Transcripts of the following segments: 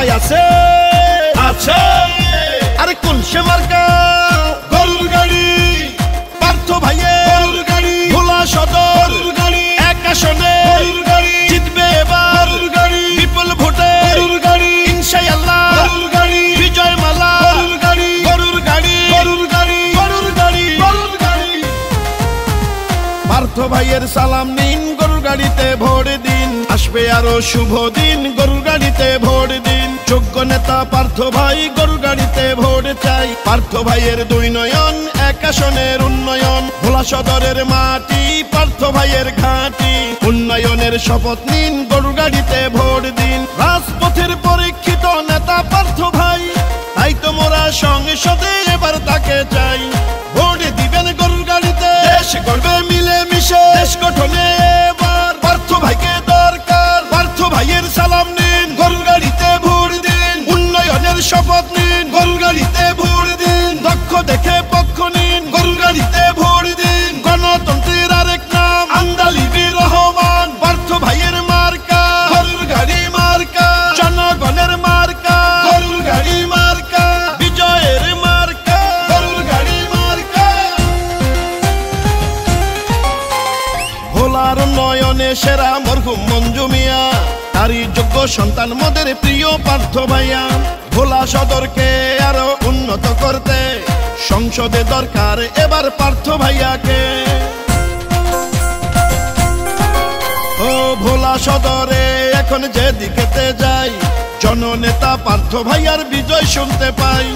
মার্কায় আছে আছে আরে কোন সে মার্কা গরুর গাড়ি পার্থ ভাইয়ের গরুর গাড়ি ভোলা সদর গরুর গাড়ি এক আসনে গরুর গাড়ি জিতবে এবার গরুর গাড়ি বিপুল ভোটে গরুর গাড়ি ইনশাআল্লাহ গরুর গাড়ি বিজয় মালা গরুর গাড়ি গরুর গাড়ি গরুর গাড়ি গরুর গাড়ি গরুর গাড়ি পার্থ ভাইয়ের সালাম নিন গরুর গাড়িতে ভোট দিন আসবে আরো শুভ দিন গরুর গাড়িতে ভোট দিন যোগ্য নেতা পার্থ ভাই গরুর গাড়িতে ভোট চাই পার্থ ভাইয়ের দুই নয়ন এক আসনের উন্নয়ন ভোলা সদরের মাটি পার্থ ভাইয়ের ঘাঁটি উন্নয়নের শপথ নিন গরুর গাড়িতে ভোট দিন রাজপথের পরীক্ষিত নেতা পার্থ ভাই তাই তো মোরা সংসদে এবার তাকে চাই ভোট দিবেন গরুর গাড়িতে দেশ গড়বে মিলে মিশে দেশ গঠনে এবার পার্থ ভাইকে দরকার পার্থ ভাইয়ের সালাম নিন গরুর গাড়িতে ভোট দিন উন্নয়নের শপথ নিন গরুর গাড়িতে ভোট দিন দক্ষ দেখে পক্ষ নিন গরুর গাড়িতে ভোট দিন গণতন্ত্রের আরেক নাম আন্দালিবি রহমান পার্থ ভাইয়ের মার্কা গরুর গাড়ি মার্কা জনগণের মার্কা গরুর গাড়ি মার্কা বিজয়ের মার্কা গরুর গাড়ি মার্কা ভোলার নয়নে সেরা মরহুম মঞ্জু মিয়া তারই যোগ্য সন্তান মোদের প্রিয় পার্থ ভাইয়া ভোলা সদরকে আরো উন্নত করতে সংসদে দরকার এবার পার্থ ভাইয়াকে ও ভোলা সদরে এখন যেদিকেতে যাই জননেতা পার্থ ভাইয়ার বিজয় শুনতে পাই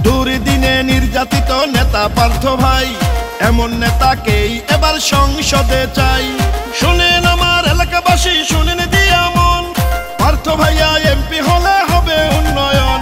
দুর্দিনে নির্যাতিত নেতা পার্থ ভাই এমন নেতাকেই এবার সংসদে চাই শুনেন আমার এলাকাবাসী শুনেন দিয়া মন পার্থ ভাইয়া এমপি হলে হবে উন্নয়ন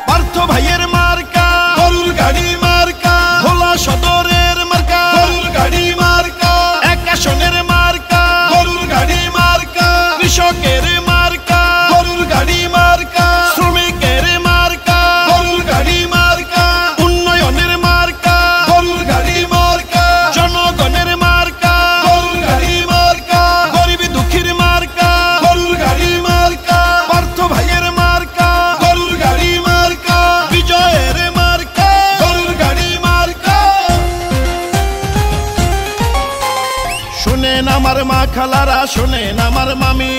পার্থ ভাইয়ের মার্কা গরুর গাড়ি মার্কা ভোলা সদরের মার্কা গরুর গাড়ি মার্কা এক আসনের মার্কা গরুর গাড়ি মার্কা কৃষকের মার্কা গরুর গাড়ি মার্কা শ্রমিকের মার্কা গরুর গাড়ি মার্কা উন্নয়নের মার্কা গরুর গাড়ি মার্কা জনগণের মার্কা গরুর গাড়ি মার্কা গরিব দুঃখীর মার্কা গরুর গাড়ি মার্কা পার্থ ভাইয়ের মার্কা গরুর গাড়ি মার্কা বিজয়ের মার্কা গরুর গাড়ি মার্কা শুনেন আমার মা খালারা শুনেন আমার মামি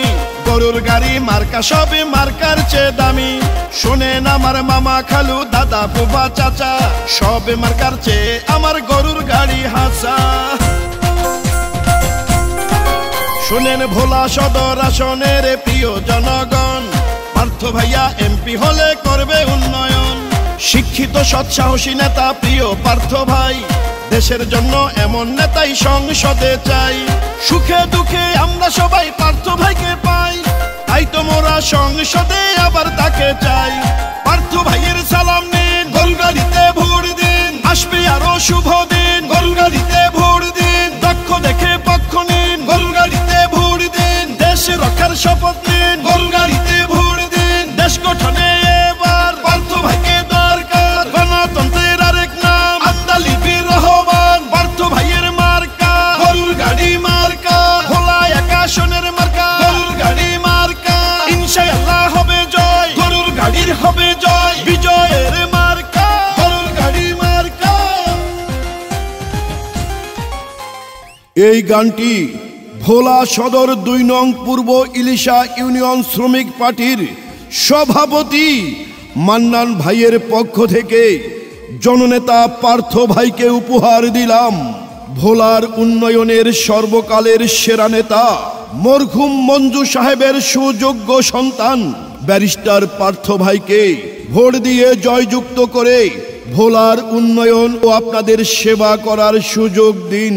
গরুর গাড়ি মার্কা সবে মার্কার চেয়ে দামি শুনেন আমার মামা খালু দাদা ফুফা চাচা সবে মার্কার চেয়ে আমার গরুর গাড়ি হাসা শুনেন ভোলা সদর আসনের প্রিয় জনগণ পার্থ ভাইয়া এমপি হলে করবে উন্নয়ন শিক্ষিত সৎসাহসী নেতা প্রিয় পার্থ ভাই দেশের জন্য এমন নেতাই সংসদে চাই সুখে দুঃখে আমরা সবাই পার্থ ভাইকে পাই তাই তো মোরা সংসদে আবার তাকে চাই পার্থ ভাইয়ের সালাম নিন গরুর গাড়িতে ভোট দিন আসবে আরো শুভ দিন গরুর গাড়িতে ভোট দিন দক্ষ দেখে পক্ষ নিন গরুর গাড়িতে ভোট দিন দেশ রক্ষার শপথ নিন গরুর গাড়িতে ভোট দিন দেশ গঠনে এবার পার্থ ভাইকে দরকার গণতন্ত্রের আরেক নাম আন্দালিবি রহমান পার্থ ভাইয়ের মার্কা গরুর গাড়ি মার্কা ভোলা এক আসনের মার্কা গরুর গাড়ি মার্কা ইনশাআল্লাহ হবে জয় গরুর গাড়ির হবে জয় বিজয়ের মার্কা গরুর গাড়ি মার্কা। এই গানটি ভোলা সদর ২ নং পূর্ব ইলিশা ইউনিয়ন শ্রমিক পার্টির সভাপতি মান্নান ভাইয়ের পক্ষ থেকে জননেতা পার্থ ভাইকে উপহার দিলাম। ভোলার উন্নয়নের সর্বকালের সেরা নেতা মরহুম মঞ্জু সাহেবের সুযোগ্য সন্তান ব্যারিস্টার পার্থ ভাইকে ভোট দিয়ে জয়যুক্ত করে ভোলার উন্নয়ন ও আপনাদের সেবা করার সুযোগ দিন।